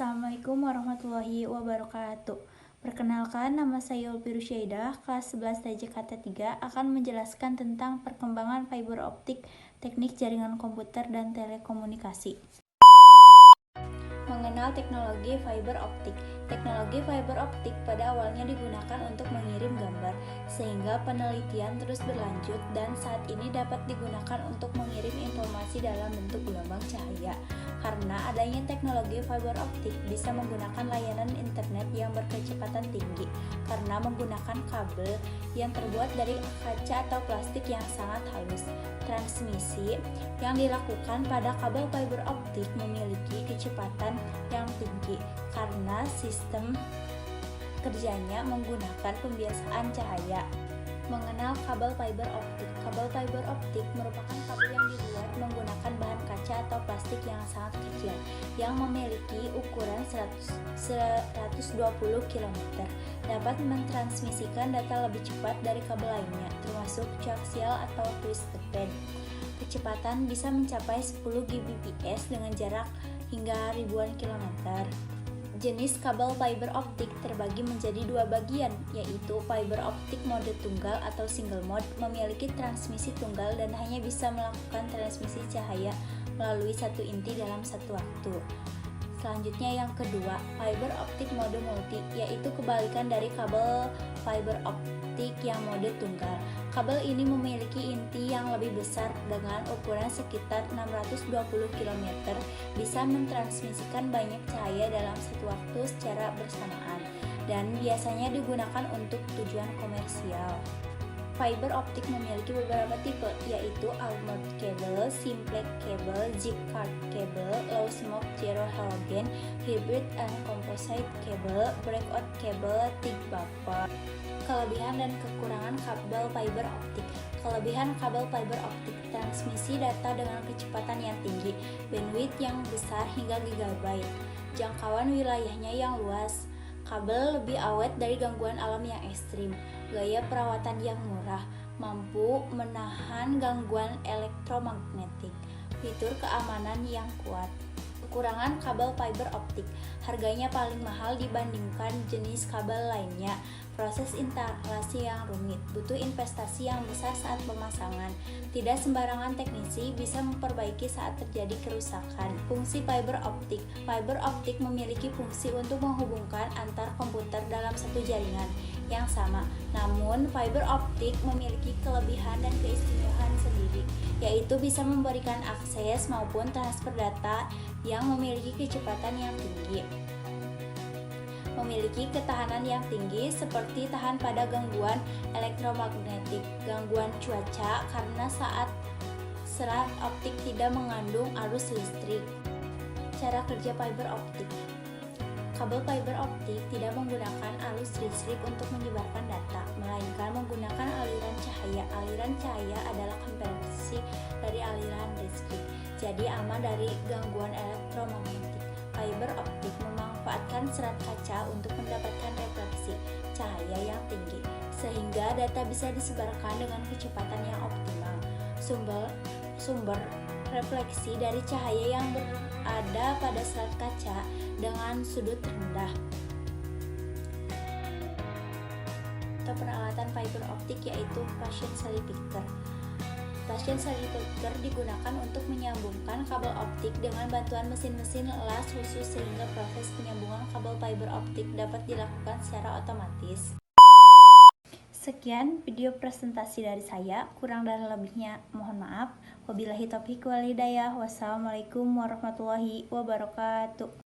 Assalamualaikum warahmatullahi wabarakatuh. Perkenalkan, nama saya Ulfi Rusyaidah, kelas 11 TJKT 3 akan menjelaskan tentang perkembangan fiber optik, teknik jaringan komputer dan telekomunikasi. Mengenal teknologi fiber optik. Teknologi fiber optik pada awalnya digunakan untuk mengirim gambar, sehingga penelitian terus berlanjut dan saat ini dapat digunakan untuk mengirim informasi dalam bentuk gelombang cahaya. Karena adanya teknologi fiber optik bisa menggunakan layanan internet yang berkecepatan tinggi karena menggunakan kabel yang terbuat dari kaca atau plastik yang sangat halus. Transmisi yang dilakukan pada kabel fiber optik memiliki kecepatan yang tinggi karena sistem kerjanya menggunakan pembiasaan cahaya. Mengenal kabel fiber optik. Kabel fiber optik merupakan kabel yang dibuat menggunakan bahan kaca atau plastik yang sangat kecil yang memiliki ukuran 120 km. Dapat mentransmisikan data lebih cepat dari kabel lainnya, termasuk coaxial atau twisted band. Kecepatan bisa mencapai 10 Gbps dengan jarak hingga ribuan kilometer. Jenis kabel fiber optik terbagi menjadi dua bagian, yaitu fiber optik mode tunggal atau single mode, memiliki transmisi tunggal dan hanya bisa melakukan transmisi cahaya melalui satu inti dalam satu waktu. Selanjutnya yang kedua, fiber optik mode multi, yaitu kebalikan dari kabel fiber optik yang mode tunggal. Kabel ini memiliki inti yang lebih besar dengan ukuran sekitar 620 km, bisa mentransmisikan banyak cahaya dalam satu waktu secara bersamaan, dan biasanya digunakan untuk tujuan komersial. Fiber optik memiliki beberapa tipe, yaitu armored cable, simplex cable, zip cord cable, low smoke zero halogen, hybrid and composite cable, breakout cable, thick buffer. Kelebihan dan kekurangan kabel fiber optik. Kelebihan kabel fiber optik: transmisi data dengan kecepatan yang tinggi, bandwidth yang besar hingga gigabyte, jangkauan wilayahnya yang luas, kabel lebih awet dari gangguan alam yang ekstrim, gaya perawatan yang murah, mampu menahan gangguan elektromagnetik, fitur keamanan yang kuat. Kekurangan kabel fiber optik: harganya paling mahal dibandingkan jenis kabel lainnya, proses instalasi yang rumit, butuh investasi yang besar saat pemasangan, tidak sembarangan teknisi bisa memperbaiki saat terjadi kerusakan. Fungsi fiber optik. Fiber optik memiliki fungsi untuk menghubungkan antar komputer dalam satu jaringan yang sama. Namun, fiber optik memiliki kelebihan dan keistimewaan sendiri, yaitu bisa memberikan akses maupun transfer data yang memiliki kecepatan yang tinggi. Memiliki ketahanan yang tinggi seperti tahan pada gangguan elektromagnetik, gangguan cuaca karena saat serat optik tidak mengandung arus listrik. Cara kerja fiber optik. Kabel fiber optik tidak menggunakan arus listrik untuk menyebarkan data, melainkan menggunakan aliran cahaya. Aliran cahaya adalah konversi dari aliran listrik, jadi aman dari gangguan elektromagnetik. Fiber optik memanfaatkan serat kaca untuk mendapatkan refleksi cahaya yang tinggi, sehingga data bisa disebarkan dengan kecepatan yang optimal. Sumber refleksi dari cahaya yang berada pada serat kaca dengan sudut rendah. Atau peralatan fiber optik yaitu Patient Salamaker. Patient Salamaker digunakan untuk menyambungkan kabel optik dengan bantuan mesin-mesin las khusus sehingga proses penyambungan kabel fiber optik dapat dilakukan secara otomatis. Sekian video presentasi dari saya, kurang dan lebihnya mohon maaf. Wabillahi taufiq wal hidayah. Wassalamualaikum warahmatullahi wabarakatuh.